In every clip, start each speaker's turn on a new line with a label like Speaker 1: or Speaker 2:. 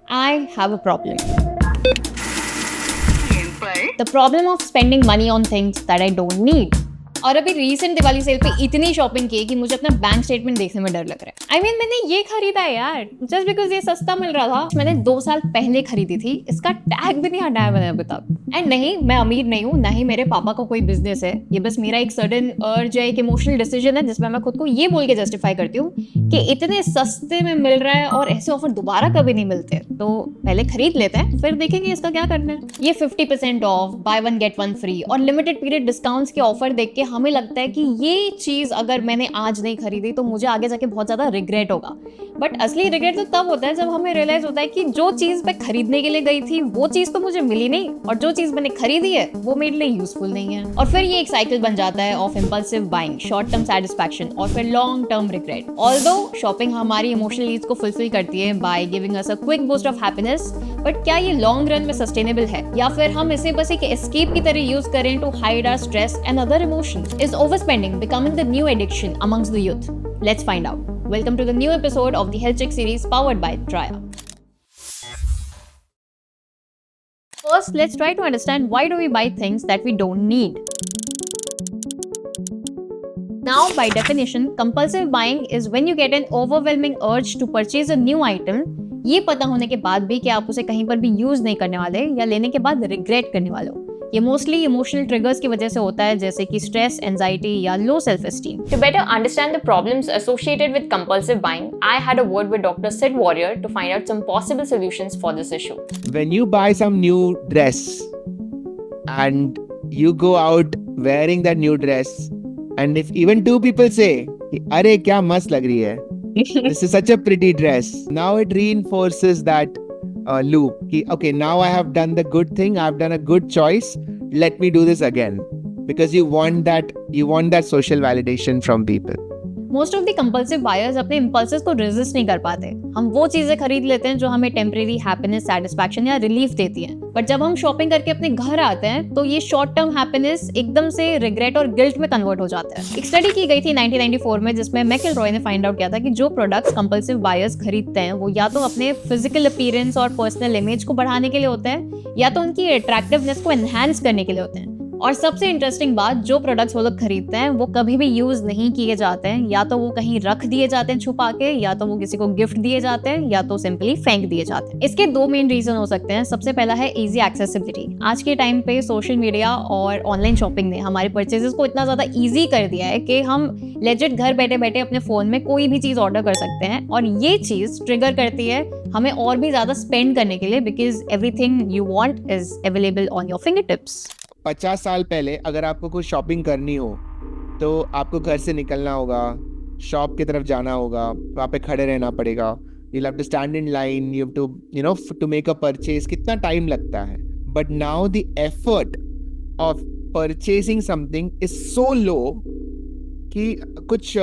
Speaker 1: I have a problem. The problem of spending money on things that I don't need. और अभी recent Diwali cell पे इतनी shopping की कि मुझे अपना बैंक स्टेटमेंट देखने में डर लग रहा है। मैंने ये खरीदा है यार जस्ट बिकॉज ये सस्ता मिल रहा था। मैंने 2 साल पहले खरीदी थी, इसका टैग भी नहीं हटाया मैंने अभी तक। एंड नहीं, मैं अमीर नहीं हूँ, ना ही मेरे पापा का कोई बिजनेस है। ये बस मेरा एक सडन अर्ज है, एक इमोशनल डिसीजन है जिसमें मैं खुद को ये बोल के जस्टिफाई करती हूँ कि इतने सस्ते में मिल रहा है और ऐसे ऑफर दोबारा कभी नहीं मिलते, तो पहले खरीद लेते हैं फिर देखेंगे इसका क्या करना है। ये 50% of, by one get one free और लिमिटेड पीरियड डिस्काउंट्स के ऑफर देख के हमें लगता है कि ये चीज अगर मैंने आज नहीं खरीदी तो मुझे आगे जाके बहुत ज्यादा रिग्रेट होगा। बट असली रिग्रेट तो तब होता है जब हमें रियलाइज होता है कि जो चीज मैं खरीदने के लिए गई थी वो चीज तो मुझे मिली नहीं, और जो चीज मैंने खरीदी है वो मेरे लिए यूजफुल नहीं है। और फिर ये एक साइकिल बन जाता है of impulsive buying, short term satisfaction और फिर long term regret. Although shopping हमारी इमोशनल नीड्स को फुलफिल करती है by giving us a quick boost of happiness, but क्या ये लॉन्ग रन में सस्टेनेबल है, या फिर हम इसे बस एक एस्केप की तरह यूज करें to hide our stress and other emotions? Is overspending becoming the new addiction amongst the youth? Let's find out. Welcome to the new episode of the Health Check series powered by Traya. First, let's try to understand why do we buy things that we don't need. Now, by definition, compulsive buying is when you get an overwhelming urge to purchase a new item, ये पता होने के बाद भी कि आप उसे कहीं पर भी यूज नहीं करने वाले या लेने के बाद रिग्रेट करने वाले हो। ये मोस्टली इमोशनल ट्रिगर्स की वजह से होता है, जैसे कि स्ट्रेस, एंजाइटी या low self esteem. To better understand the problems associated with compulsive buying, I had a word with Dr. Sid Warrior to find out some possible solutions for this issue.
Speaker 2: When you buy some new dress and you go out wearing that new dress, and if even two people say, "अरे क्या मस्त लग रही है," this is such a pretty dress. Now it reinforces that loop. Okay, now I have done the good thing. I have done a good choice. Let me do this again, because you want that social validation from people.
Speaker 1: Most of the compulsive buyers अपने impulses को resist नहीं कर पाते। हम वो चीजें खरीद लेते हैं जो हमें टेम्परेरी हैप्पीनेस, सेटिस्फैक्शन या रिलीफ देती हैं, बट जब हम शॉपिंग करके अपने घर आते हैं तो ये शॉर्ट टर्म हैप्पीनेस एकदम से रिग्रेट और गिल्ट में कन्वर्ट हो जाता है। एक स्टडी की गई थी 1994 में जिसमें मैकेलरॉय ने फाइंड आउट किया था कि जो प्रोडक्ट्स कंपल्सिव बायर्स खरीदते हैं वो या तो अपने फिजिकल अपीयरेंस और पर्सनल इमेज को बढ़ाने के लिए होते हैं या तो उनकी अट्रैक्टिवनेस को एनहांस करने के लिए होते हैं। और सबसे इंटरेस्टिंग बात, जो प्रोडक्ट्स वो लोग खरीदते हैं वो कभी भी यूज नहीं किए जाते हैं, या तो वो कहीं रख दिए जाते हैं छुपा के, या तो वो किसी को गिफ्ट दिए जाते हैं, या तो सिंपली फेंक दिए जाते हैं। इसके 2 मेन रीजन हो सकते हैं। सबसे पहला है इजी एक्सेसिबिलिटी। आज के टाइम पे सोशल मीडिया और ऑनलाइन शॉपिंग ने हमारे परचेजेस को इतना ज्यादा ईजी कर दिया है कि हम लेजिट घर बैठे बैठे अपने फोन में कोई भी चीज ऑर्डर कर सकते हैं, और ये चीज ट्रिगर करती है हमें और भी ज्यादा स्पेंड करने के लिए, because everything you want is available on your finger tips.
Speaker 2: 50 साल पहले अगर आपको कुछ शॉपिंग करनी हो तो आपको घर से निकलना होगा, शॉप की तरफ जाना होगा, वहाँ पे खड़े रहना पड़ेगा, you'll have to stand in line, you have to to make a purchase, कितना टाइम लगता है। But now the effort of purchasing something is so low कि कुछ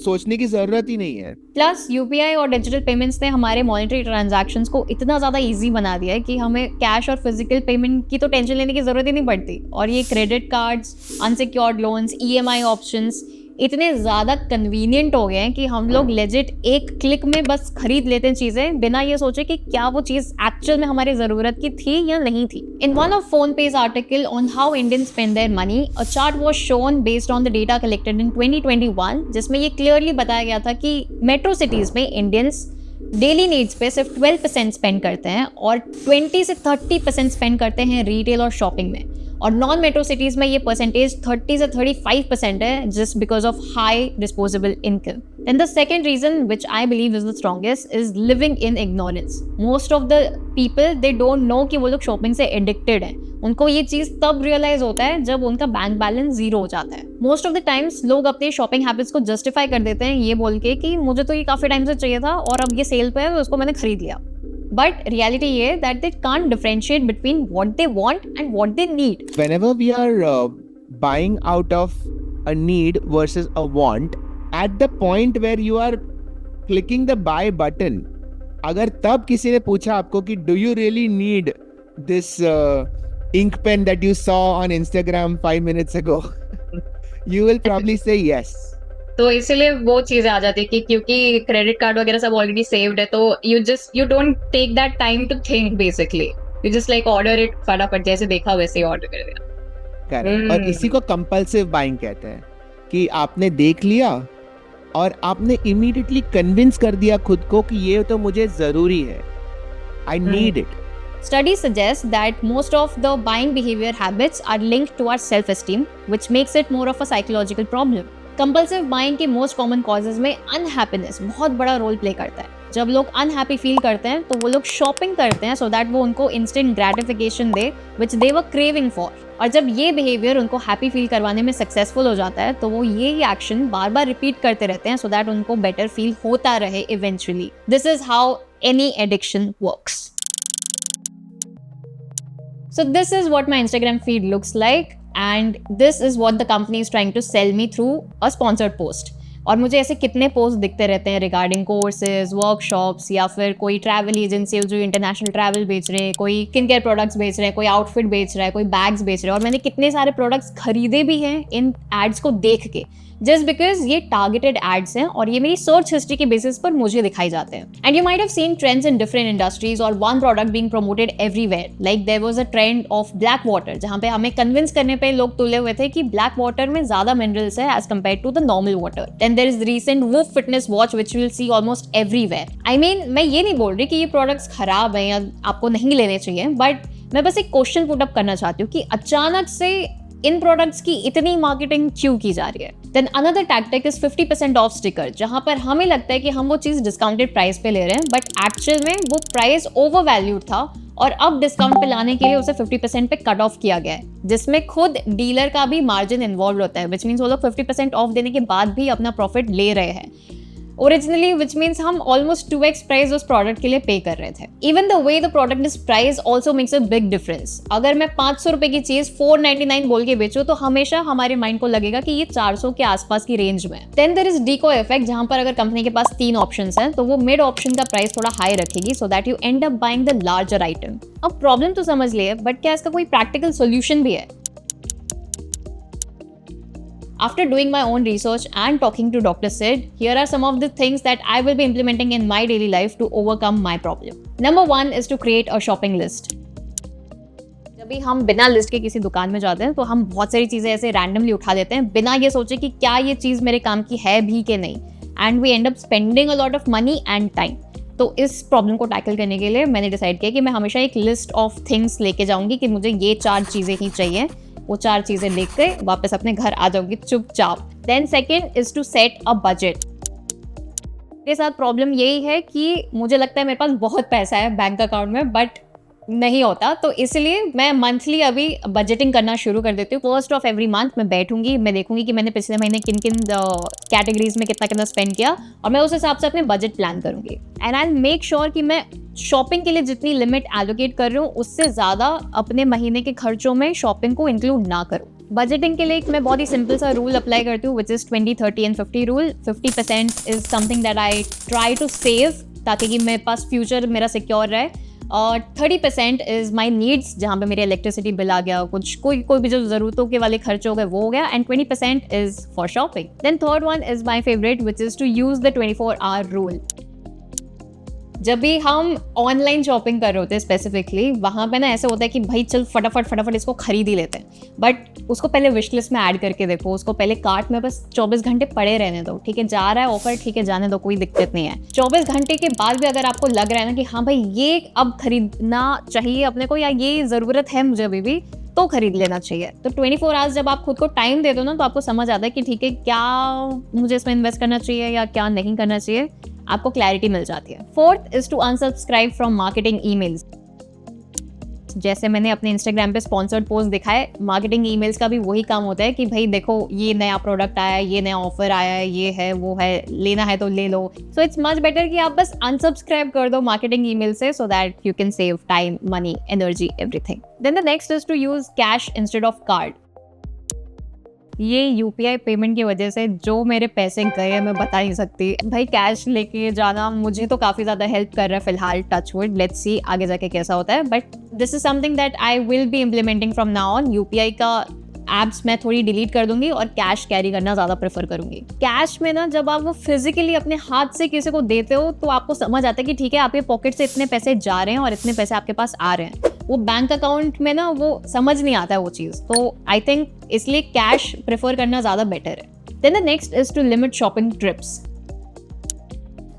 Speaker 2: सोचने की जरूरत ही नहीं है।
Speaker 1: प्लस यूपीआई और डिजिटल पेमेंट्स ने हमारे मॉनेटरी ट्रांजैक्शंस को इतना ज़्यादा इजी बना दिया है कि हमें कैश और फिजिकल पेमेंट की तो टेंशन लेने की ज़रूरत ही नहीं पड़ती। और ये credit cards, unsecured loans, EMI options इतने ज़्यादा कन्वीनियंट हो गए हैं कि हम लोग लेजिट एक क्लिक में बस खरीद लेते हैं चीज़ें, बिना ये सोचे कि क्या वो चीज़ एक्चुअल में हमारी ज़रूरत की थी या नहीं थी। In one of PhonePe's article on how Indians spend their money, a chart was shown based on the data collected in 2021, जिसमें ये क्लियरली बताया गया था कि मेट्रो सिटीज़ में इंडियंस डेली नीड्स पे सिर्फ 12% स्पेंड करते हैं और 20 से 30% स्पेंड करते हैं रिटेल और शॉपिंग में, और नॉन मेट्रो सिटीज में ये परसेंटेज 30 से 35% है, just because of high disposable income. Then the second reason, which I believe is the strongest, is living in ignorance. Most of the people, they don't know कि वो लोग shopping से addicted हैं। उनको ये चीज़ तब रियलाइज होता है जब उनका बैंक बैलेंस जीरो हो जाता है। मोस्ट ऑफ द टाइम्स लोग अपने शॉपिंग हैबिट्स को जस्टिफाई कर देते हैं ये बोल के कि मुझे तो ये काफ़ी टाइम से चाहिए था और अब ये सेल पे है तो उसको मैंने खरीद लिया। But reality ये that they can't differentiate between what they want and what they need.
Speaker 2: Whenever we are buying out of a need versus a want, at the point where you are clicking the buy button, अगर तब किसी ने पूछा आपको कि do you really need this ink pen that you saw on Instagram 5 minutes ago, you will probably say yes.
Speaker 1: तो इसीलिए वो चीजें आ जाती है कि क्योंकि क्रेडिट कार्ड वगैरह सब ऑलरेडी सेव्ड है, तो you don't take that time to think, basically you just like order it फटाफट, जैसे देखा वैसे ही ऑर्डर कर दिया।
Speaker 2: करेक्ट। और इसी को कंपल्सिव बाइंग कहते हैं कि आपने देख लिया और आपने इमीडिएटली कन्विंस कर दिया खुद को कि ये तो मुझे जरूरी है, I need it.
Speaker 1: Studies suggest that most of the buying behavior habits are linked to our self-esteem, which makes it more of a psychological problem. Compulsive buying के most common causes में unhappiness बहुत बड़ा role play करता है। जब लोग unhappy feel करते हैं तो वो लोग शॉपिंग करते हैं सो दैट वो उनको instant gratification they which they were craving for, और जब ये बिहेवियर उनको हैप्पी फील करवाने में सक्सेसफुल हो जाता है तो वो ये एक्शन बार बार रिपीट करते रहते हैं सो दैट उनको बेटर फील होता रहे eventually. This is how any addiction works. So this is what my Instagram feed looks like and this is what the company is trying to sell me through a sponsored post. और मुझे ऐसे कितने post दिखते रहते हैं regarding courses, workshops, या फिर कोई ट्रैवल एजेंसी जो इंटरनेशनल ट्रैवल बेच रहे हैं, कोई स्किन केयर प्रोडक्ट्स बेच रहे हैं, कोई आउटफिट बेच रहा है, कोई बैग्स बेच रहे हैं, और मैंने कितने सारे प्रोडक्ट्स खरीदे भी हैं इन एड्स को देख के, जस्ट बिकॉज ये टारगेटेड एड्स हैं और ये मेरी सर्च हिस्ट्री के बेसिस पर मुझे दिखाई जाते हैं। And you might have seen trends in different industries और one product being promoted everywhere, like there was a trend of black water, जहां पे हमें कन्विंस करने पे लोग तुले हुए थे कि ब्लैक वाटर में ज्यादा मिनरल्स है as compare to the normal water. Then there is recent Whoop fitness watch which will see almost everywhere. I mean, मैं ये नहीं बोल रही कि ये प्रोडक्ट्स खराब हैं या आपको नहीं लेने चाहिए, बट मैं बस एक क्वेश्चन पुट अप करना चाहती हूँ कि अचानक से इन प्रोडक्ट्स की इतनी मार्केटिंग क्यों की जा रही है। Then another tactic is 50% off sticker, जहां पर हमें लगता है कि हम वो चीज डिस्काउंटेड प्राइस पे ले रहे हैं, बट एक्चुअल में वो प्राइस ओवर वैल्यूड था और अब डिस्काउंट पे लाने के लिए उसे 50% पे कट ऑफ किया गया है, जिसमें खुद डीलर का भी मार्जिन इन्वॉल्व होता है, विच मीन्स वो लोग 50% ऑफ देने के बाद भी अपना प्रॉफिट ले रहे हैं ओरिजिनली, विच मीन्स हम ऑलमोस्ट 2x प्राइस उस प्रोडक्ट के लिए पे कर रहे थे। Even the way the product is price also makes a big difference. अगर मैं 500 रुपए की चीज 499 बोल के बेचूं तो हमेशा हमारे माइंड को लगेगा कि ये 400 के आसपास की रेंज में। देन देयर इज डीको इफेक्ट, जहां पर अगर कंपनी के पास 3 ऑप्शंस हैं तो वो मिड ऑप्शन का प्राइस थोड़ा हाई रखेगी सो that you and up buying the larger item. अब प्रॉब्लम तो समझ लिए, बट क्या इसका कोई प्रैक्टिकल सोल्यूशन भी है? After doing my own research and talking to Dr. Sid, here are some of the things that I will be implementing in my daily life to overcome my problem. Number 1 is to create a shopping list. जब भी हम बिना list के किसी दुकान में जाते हैं तो हम बहुत सारी चीज़ें ऐसे रैंडमली उठा लेते हैं बिना ये सोचे कि क्या ये चीज़ मेरे काम की है भी कि नहीं, and we end up spending a lot of money and time. तो इस प्रॉब्लम को टैकल करने के लिए मैंने डिसाइड किया कि मैं हमेशा एक लिस्ट ऑफ थिंग्स लेके जाऊंगी कि मुझे ये 4 चीज़ें ही चाहिए, वो 4 चीजें लेकर के वापस अपने घर आ जाऊंगी चुपचाप। Then second is to set a budget. मेरे साथ प्रॉब्लम यही है कि मुझे लगता है मेरे पास बहुत पैसा है बैंक अकाउंट में, बट नहीं होता, तो इसलिए मैं मंथली अभी बजटिंग करना शुरू कर देती हूँ। फर्स्ट ऑफ एवरी मंथ मैं बैठूंगी, मैं देखूंगी कि मैंने पिछले महीने किन किन कैटेगरीज में कितना कितना स्पेंड किया और मैं उस हिसाब से अपने बजट प्लान करूंगी। एंड आई मेक श्योर कि मैं शॉपिंग के लिए जितनी लिमिट एलोकेट कर रही हूँ उससे ज़्यादा अपने महीने के खर्चों में शॉपिंग को इंक्लूड ना करूँ। बजटिंग के लिए मैं बहुत ही सिंपल सा रूल अप्लाई करती हूँ, which is 20-30 and 50 rule. 50% is something that I try to save ताकि कि मेरे पास फ्यूचर मेरा सिक्योर रहे, और 30% इज माई नीड्स, जहाँ पे मेरे इलेक्ट्रिसिटी बिल आ गया, कुछ कोई भी जो ज़रूरतों के वाले खर्चे हो गए वो हो गया, and 20% is for shopping. Then third one is my favourite, which is to use the 24-hour rule. जब भी हम ऑनलाइन शॉपिंग कर रहे होते हैं स्पेसिफिकली, वहाँ पे ना ऐसे होता है कि भाई चल फटाफट इसको खरीद ही लेते हैं, बट उसको पहले विश लिस्ट में ऐड करके देखो, उसको पहले कार्ट में बस 24 घंटे पड़े रहने दो। ठीक है, जा रहा है ऑफर, ठीक है जाने दो, कोई दिक्कत नहीं है। 24 घंटे के बाद भी अगर आपको लग रहा है ना कि हाँ भाई ये अब खरीदना चाहिए अपने को, या ये ज़रूरत है मुझे अभी भी, तो खरीद लेना चाहिए। तो 24 आवर्स जब आप खुद को टाइम दे दो ना तो आपको समझ आता है कि ठीक है क्या मुझे इसमें इन्वेस्ट करना चाहिए या क्या नहीं करना चाहिए, आपको क्लैरिटी मिल जाती है। Fourth is to unsubscribe from marketing emails. जैसे मैंने अपने इंस्टाग्राम पे स्पॉन्सर्ड पोस्ट दिखाए, मार्केटिंग ईमेल्स का भी वही काम होता है कि भाई देखो ये नया प्रोडक्ट आया है, ये नया ऑफर आया है, ये है वो है, लेना है तो ले लो। सो इट्स मच बेटर कि आप बस अनसब्सक्राइब कर दो मार्केटिंग ईमेल से, so that you can save time, money, energy, everything. Then the next is to use cash instead of card. ये यूपीआई पेमेंट की वजह से जो मेरे पैसे गए हैं मैं बता नहीं सकती भाई। कैश लेके जाना मुझे तो काफ़ी ज़्यादा हेल्प कर रहा है फिलहाल, टच वुड, लेट्स सी आगे जाके कैसा होता है, but this is something that I will be implementing from now on. UPI का एप्स मैं थोड़ी डिलीट कर दूंगी और कैश कैरी करना ज़्यादा प्रेफर करूंगी। कैश में ना जब आप वो फिजिकली अपने हाथ से किसी को देते हो तो आपको समझ आता है कि ठीक है आपके पॉकेट से इतने पैसे जा रहे हैं और इतने पैसे आपके पास आ रहे हैं। वो बैंक अकाउंट में ना वो समझ नहीं आता है वो चीज़, तो आई थिंक इसलिए कैश प्रेफर करना ज़्यादा बेटर है। Then the next is to limit shopping trips.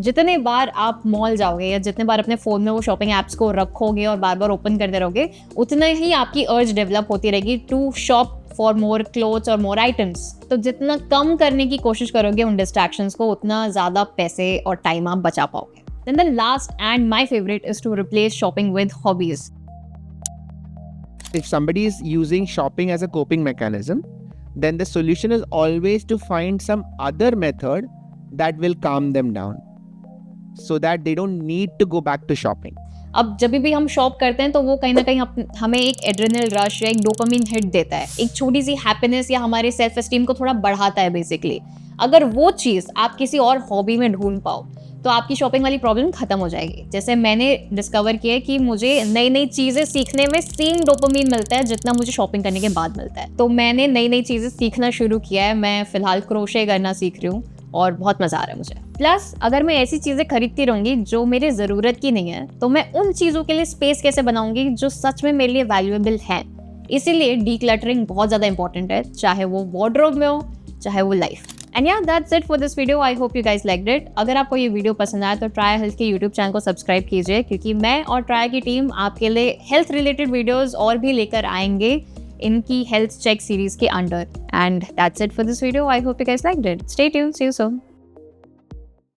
Speaker 1: जितने बार आप मॉल जाओगे या जितने बार अपने फ़ोन में वो शॉपिंग ऐप्स को रखोगे और बार बार ओपन करते रहोगे, उतना ही आपकी अर्ज डेवलप होती रहेगी to shop for more clothes और मोर आइटम्स। तो जितना कम करने की कोशिश करोगे उन डिस्ट्रैक्शंस को, उतना ज़्यादा पैसे और टाइम आप बचा पाओगे। Then the last and my favourite is to replace shopping with hobbies.
Speaker 2: If somebody is using shopping as a coping mechanism, then the solution is always to find some other method that will calm them down so that they don't need to go back to shopping.
Speaker 1: अब जब भी हम shop करते हैं तो वो कहीं ना कहीं हमें एक एड्रेनल रश या एक डोपामिन हिट देता है, एक छोटी सी हैप्पीनेस या हमारे सेल्फ एस्टीम को थोड़ा बढ़ाता है बेसिकली। अगर वो चीज़ आप किसी और हॉबी में ढूंढ पाओ तो आपकी शॉपिंग वाली प्रॉब्लम खत्म हो जाएगी। जैसे मैंने डिस्कवर किया कि मुझे नई नई चीज़ें सीखने में सेम डोपामिन मिलता है जितना मुझे शॉपिंग करने के बाद मिलता है। तो मैंने नई नई चीज़ें सीखना शुरू किया है। मैं फिलहाल क्रोशे करना सीख रही हूँ और बहुत मज़ा आ रहा है मुझे। प्लस अगर मैं ऐसी चीज़ें खरीदती रहूँगी जो मेरे ज़रूरत की नहीं है तो मैं उन चीज़ों के लिए स्पेस कैसे बनाऊँगी जो सच में मेरे लिए वैल्यूएबल हैं। इसीलिए डीक्लटरिंग बहुत ज़्यादा इंपॉर्टेंट है, चाहे वो वार्डरोब में हो चाहे वो लाइफ। एंड या that's it for this video. I hope you guys liked it. अगर आपको ये वीडियो पसंद आया तो ट्राई हेल्थ के यूट्यूब चैनल को सब्सक्राइब कीजिए, क्योंकि मैं और ट्राई की टीम आपके लिए हेल्थ रिलेटेड वीडियोस और भी लेकर आएंगे इनकी हेल्थ चेक सीरीज के under. And that's it for this video. I hope you guys liked it. Stay tuned, see you soon.